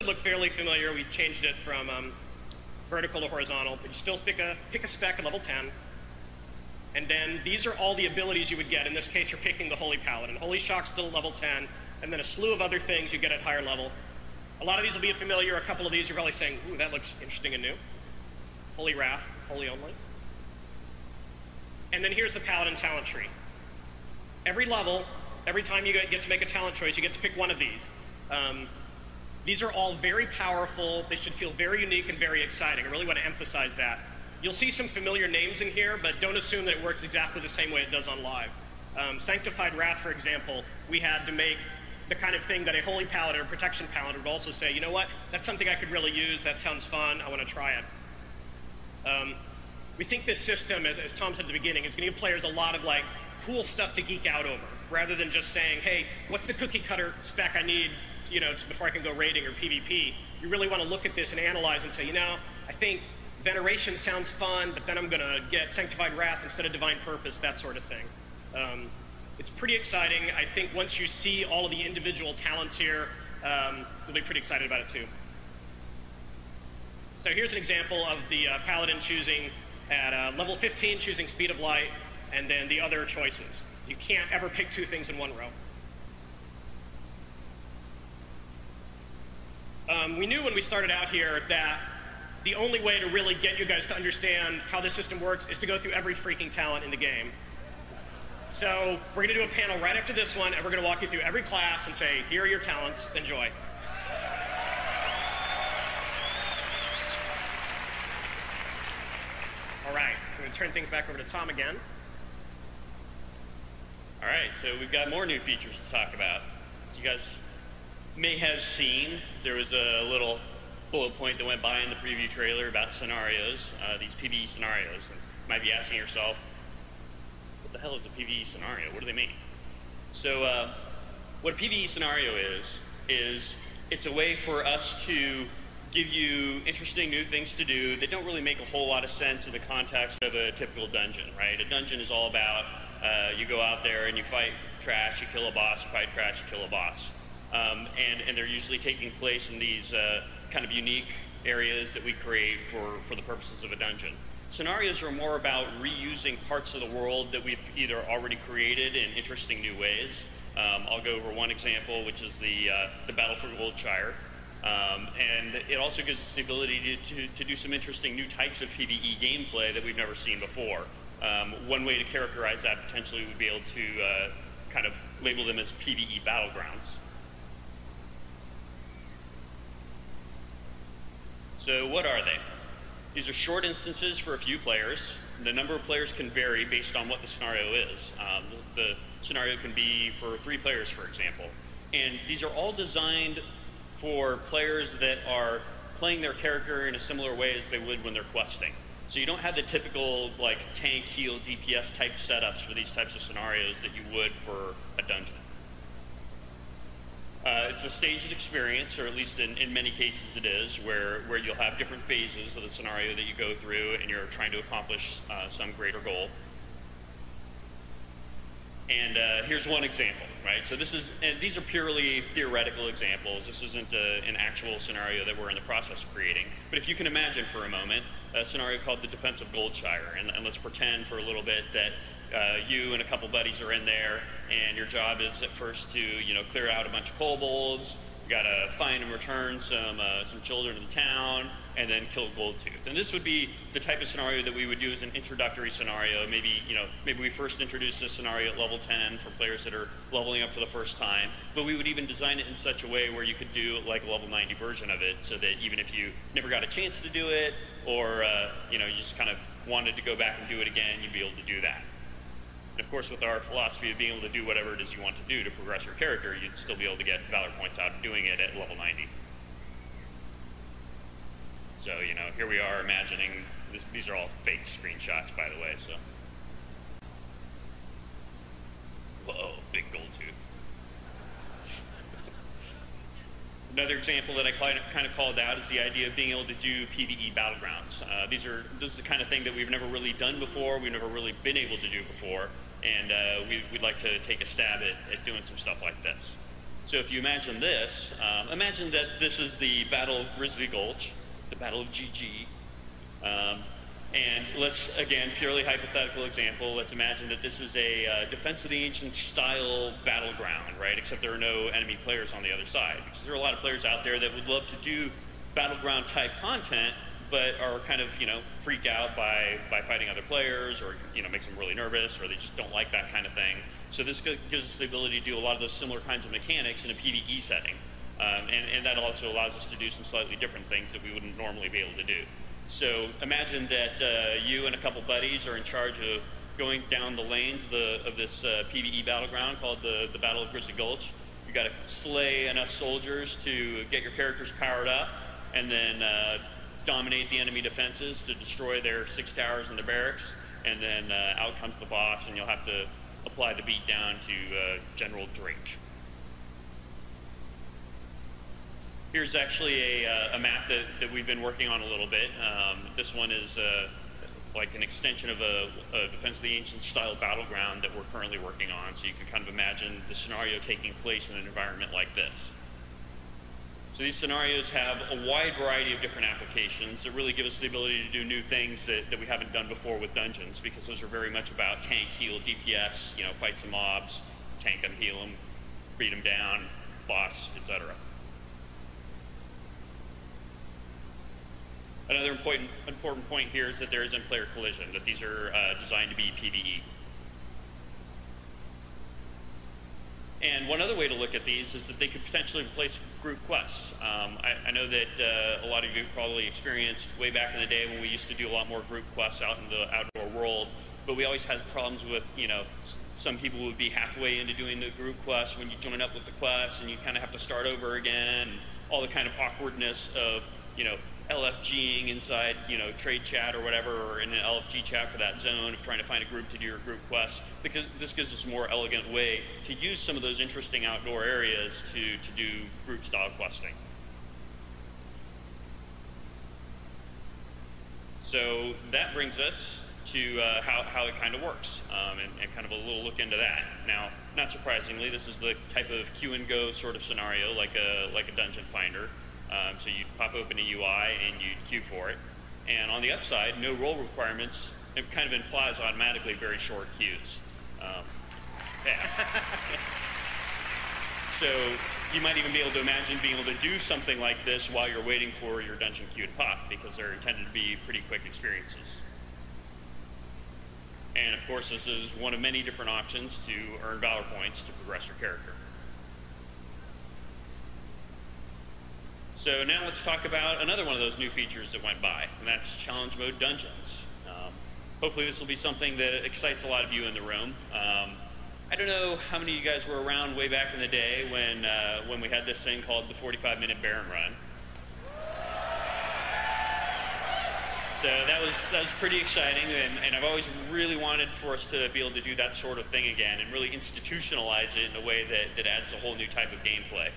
look fairly familiar. We changed it from vertical to horizontal, but you still pick a spec at level 10. And then these are all the abilities you would get. In this case, you're picking the Holy Paladin. Holy Shock's still at level 10, and then a slew of other things you get at higher level. A lot of these will be familiar. A couple of these you're probably saying, ooh, that looks interesting and new. Holy Wrath, Holy only. And then here's the Paladin talent tree. Every level, every time you get to make a talent choice, you get to pick one of these. These are all very powerful. They should feel very unique and very exciting. I really want to emphasize that. You'll see some familiar names in here, but don't assume that it works exactly the same way it does on live. Sanctified Wrath, for example, we had to make the kind of thing that a Holy Paladin or Protection Paladin would also say, you know what, that's something I could really use, that sounds fun, I want to try it. We think this system, as Tom said at the beginning, is going to give players a lot of like cool stuff to geek out over, rather than just saying, hey, what's the cookie cutter spec I need, you know, before I can go raiding or PvP. You really want to look at this and analyze and say, you know, I think Veneration sounds fun, but then I'm going to get Sanctified Wrath instead of Divine Purpose, that sort of thing. It's pretty exciting. I think once you see all of the individual talents here, you'll be pretty excited about it too. So here's an example of the Paladin choosing at level 15, choosing Speed of Light, and then the other choices. You can't ever pick two things in one row. We knew when we started out here that the only way to really get you guys to understand how this system works is to go through every freaking talent in the game. So we're going to do a panel right after this one, and we're going to walk you through every class and say, here are your talents, enjoy. All right, I'm going to turn things back over to Tom again. All right, so we've got more new features to talk about. As you guys may have seen, there was a little bullet point that went by in the preview trailer about scenarios, these PvE scenarios. And you might be asking yourself, what the hell is a PvE scenario? What do they mean? So what a PvE scenario is it's a way for us to give you interesting new things to do that don't really make a whole lot of sense in the context of a typical dungeon, right? A dungeon is all about you go out there and you fight trash, you kill a boss, you fight trash, you kill a boss. And they're usually taking place in these kind of unique areas that we create for the purposes of a dungeon. Scenarios are more about reusing parts of the world that we've either already created in interesting new ways. I'll go over one example, which is the Battle for Goldshire. And it also gives us the ability to do some interesting new types of PvE gameplay that we've never seen before. One way to characterize that potentially would be able to kind of label them as PvE battlegrounds. So what are they? These are short instances for a few players. The number of players can vary based on what the scenario is. The scenario can be for 3 players, for example. And these are all designed for players that are playing their character in a similar way as they would when they're questing. So you don't have the typical like tank, heal, DPS type setups for these types of scenarios that you would for a dungeon. It's a staged experience, or at least in many cases it is, where you'll have different phases of the scenario that you go through and you're trying to accomplish some greater goal. And here's one example, right? So these are purely theoretical examples. This isn't an actual scenario that we're in the process of creating. But if you can imagine for a moment a scenario called the Defense of Goldshire, and let's pretend for a little bit that you and a couple buddies are in there, and your job is at first to clear out a bunch of kobolds. You got to find and return some children of the town, and then kill Goldtooth. And this would be the type of scenario that we would do as an introductory scenario. Maybe we first introduce this scenario at level 10 for players that are leveling up for the first time. But we would even design it in such a way where you could do like a level 90 version of it, so that even if you never got a chance to do it, or you just kind of wanted to go back and do it again, you'd be able to do that. And of course, with our philosophy of being able to do whatever it is you want to do to progress your character, you'd still be able to get Valor points out of doing it at level 90. So, here we are imagining, these are all fake screenshots, by the way, so. Whoa, big gold tooth. Another example that I kind of called out is the idea of being able to do PvE battlegrounds. This is the kind of thing that we've never really done before, we've never really been able to do before, and we'd like to take a stab at doing some stuff like this. So if you imagine this, imagine that this is the Battle of Grizzly Gulch, the Battle of GG. And let's, again, purely hypothetical example, let's imagine that this is a Defense of the Ancient style battleground, right? Except there are no enemy players on the other side. Because there are a lot of players out there that would love to do battleground type content, but are kind of, freaked out by fighting other players, or, makes them really nervous, or they just don't like that kind of thing. So this gives us the ability to do a lot of those similar kinds of mechanics in a PvE setting. And that also allows us to do some slightly different things that we wouldn't normally be able to do. So imagine that you and a couple buddies are in charge of going down the lanes of this PvE battleground called the Battle of Grizzly Gulch. You've got to slay enough soldiers to get your characters powered up, and then dominate the enemy defenses to destroy their 6 towers and their barracks, and then out comes the boss, and you'll have to apply the beat down to General Drake. Here's actually a map that we've been working on a little bit. This one is like an extension of a Defense of the Ancient style battleground that we're currently working on, so you can kind of imagine the scenario taking place in an environment like this. So these scenarios have a wide variety of different applications that really give us the ability to do new things that we haven't done before with dungeons, because those are very much about tank, heal, DPS, fight some mobs, tank them, heal them, beat them down, boss, etc. Another important point here is that there isn't player collision, that these are designed to be PvE. And one other way to look at these is that they could potentially replace group quests. I know that a lot of you probably experienced way back in the day when we used to do a lot more group quests out in the outdoor world, but we always had problems with, some people would be halfway into doing the group quest when you join up with the quest, and you kind of have to start over again, and all the kind of awkwardness of, LFGing inside, trade chat or whatever, or in an LFG chat for that zone of trying to find a group to do your group quest, because this gives us a more elegant way to use some of those interesting outdoor areas to do group style questing. So that brings us to how it kind of works, and kind of a little look into that. Now, not surprisingly, this is the type of queue and go sort of scenario, like a dungeon finder. So you pop open a UI and you queue for it. And on the upside, no role requirements. It kind of implies automatically very short queues. Yeah. So you might even be able to imagine being able to do something like this while you're waiting for your dungeon queue to pop, because they're intended to be pretty quick experiences. And of course, this is one of many different options to earn Valor points to progress your character. So now let's talk about another one of those new features that went by, and that's Challenge Mode Dungeons. Hopefully this will be something that excites a lot of you in the room. I don't know how many of you guys were around way back in the day when we had this thing called the 45-minute Baron Run. So that was pretty exciting, and I've always really wanted for us to be able to do that sort of thing again and really institutionalize it in a way that adds a whole new type of gameplay.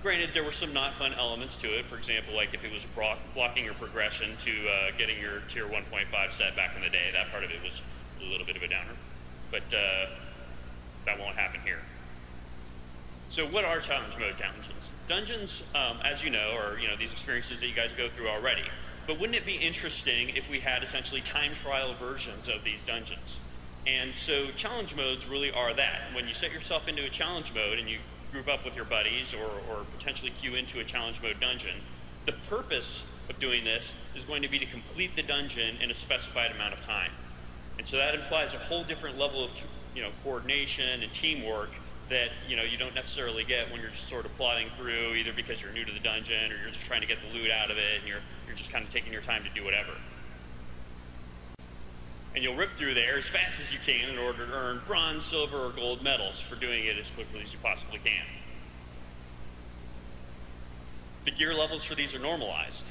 Granted, there were some not fun elements to it. For example, like if it was blocking your progression to getting your tier 1.5 set back in the day, that part of it was a little bit of a downer. But that won't happen here. So what are challenge mode dungeons? Dungeons, as you know, are these experiences that you guys go through already. But wouldn't it be interesting if we had essentially time trial versions of these dungeons? And so challenge modes really are that. When you set yourself into a challenge mode and you group up with your buddies or potentially queue into a challenge mode dungeon, the purpose of doing this is going to be to complete the dungeon in a specified amount of time. And so that implies a whole different level of coordination and teamwork that you don't necessarily get when you're just sort of plodding through, either because you're new to the dungeon or you're just trying to get the loot out of it and you're just kind of taking your time to do whatever. And you'll rip through there as fast as you can in order to earn bronze, silver, or gold medals for doing it as quickly as you possibly can. The gear levels for these are normalized,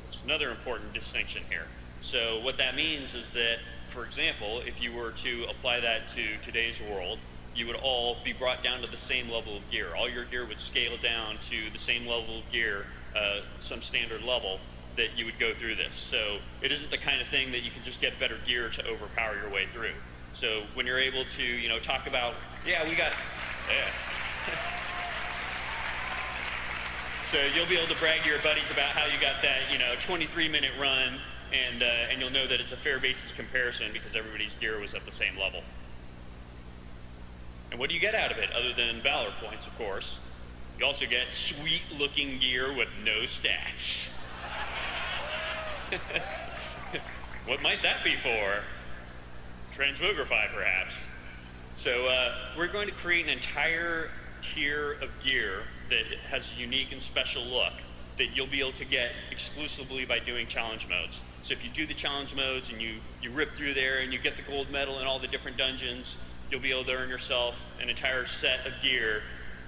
which is another important distinction here. So what that means is that, for example, if you were to apply that to today's world, you would all be brought down to the same level of gear. All your gear would scale down to the same level of gear, some standard level, that you would go through this. So it isn't the kind of thing that you can just get better gear to overpower your way through. So when you're able to, talk about, yeah, we got, yeah. So you'll be able to brag to your buddies about how you got that, 23-minute run, and you'll know that it's a fair basis comparison because everybody's gear was at the same level. And what do you get out of it other than Valor points, of course? You also get sweet-looking gear with no stats. What might that be for? Transmogrify, perhaps. So we're going to create an entire tier of gear that has a unique and special look that you'll be able to get exclusively by doing challenge modes. So if you do the challenge modes and you rip through there and you get the gold medal in all the different dungeons, you'll be able to earn yourself an entire set of gear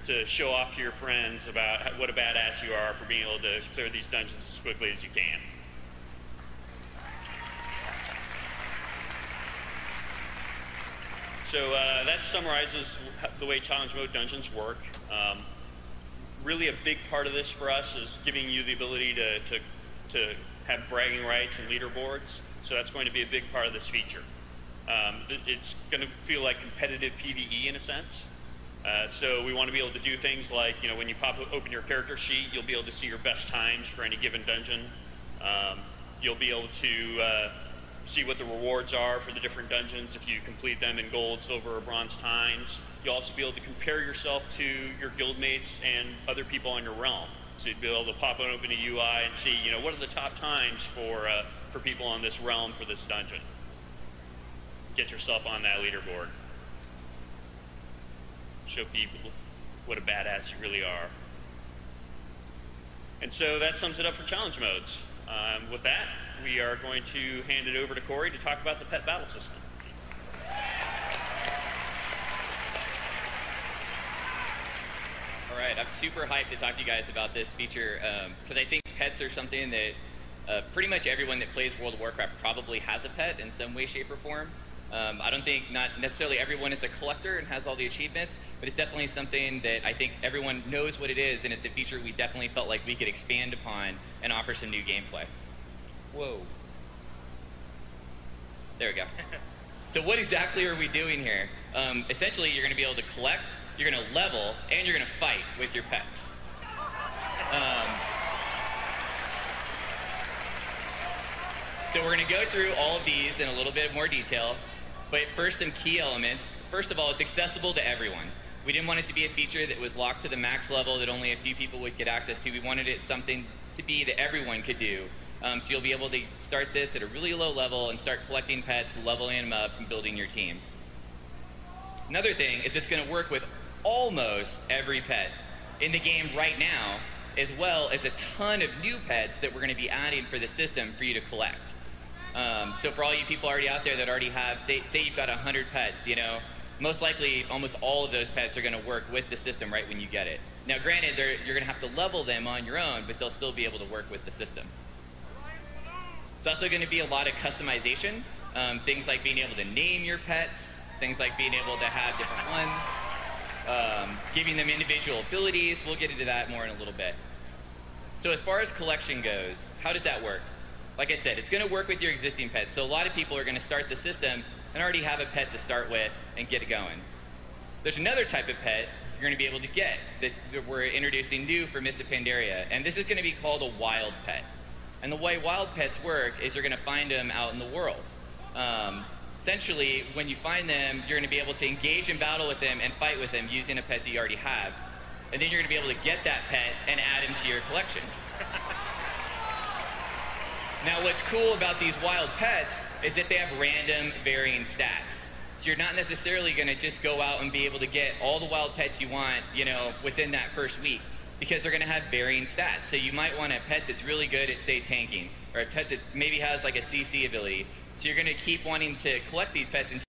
to show off to your friends about what a badass you are for being able to clear these dungeons as quickly as you can. So that summarizes the way challenge mode dungeons work. Really a big part of this for us is giving you the ability to have bragging rights and leaderboards. So that's going to be a big part of this feature. It's going to feel like competitive PvE in a sense. So we want to be able to do things like, when you open your character sheet, you'll be able to see your best times for any given dungeon. You'll be able to see what the rewards are for the different dungeons if you complete them in gold, silver, or bronze times. You'll also be able to compare yourself to your guildmates and other people on your realm. So you'd be able to pop open a UI and see, what are the top times for people on this realm for this dungeon. Get yourself on that leaderboard. Show people what a badass you really are. And so that sums it up for challenge modes. With that, we are going to hand it over to Corey to talk about the pet battle system. All right, I'm super hyped to talk to you guys about this feature because I think pets are something that pretty much everyone that plays World of Warcraft probably has a pet in some way, shape, or form. I don't think not necessarily everyone is a collector and has all the achievements, but it's definitely something that I think everyone knows what it is, and it's a feature we definitely felt like we could expand upon and offer some new gameplay. Whoa. There we go. So what exactly are we doing here? Essentially, you're going to be able to collect, you're going to level, and you're going to fight with your pets. So we're going to go through all of these in a little bit more detail, but first some key elements. First of all, it's accessible to everyone. We didn't want it to be a feature that was locked to the max level that only a few people would get access to. We wanted it something to be that everyone could do. So you'll be able to start this at a really low level and start collecting pets, leveling them up, and building your team. Another thing is it's going to work with almost every pet in the game right now, as well as a ton of new pets that we're going to be adding for the system for you to collect. So for all you people already out there that already have, say you've got 100 pets, most likely almost all of those pets are going to work with the system right when you get it. Now granted, you're going to have to level them on your own, but they'll still be able to work with the system. It's also going to be a lot of customization, things like being able to name your pets, things like being able to have different ones, giving them individual abilities. We'll get into that more in a little bit. So as far as collection goes, how does that work? Like I said, it's going to work with your existing pets. So a lot of people are going to start the system and already have a pet to start with and get it going. There's another type of pet you're going to be able to get that we're introducing new for Mists of Pandaria, and this is going to be called a wild pet. And the way wild pets work is you're going to find them out in the world. Essentially, when you find them, you're going to be able to engage in battle with them and fight with them using a pet that you already have. And then you're going to be able to get that pet and add him to your collection. Now, what's cool about these wild pets is that they have random varying stats. So you're not necessarily going to just go out and be able to get all the wild pets you want, within that first week, because they're going to have varying stats. So you might want a pet that's really good at, say, tanking, or a pet that maybe has like a CC ability. So you're going to keep wanting to collect these pets until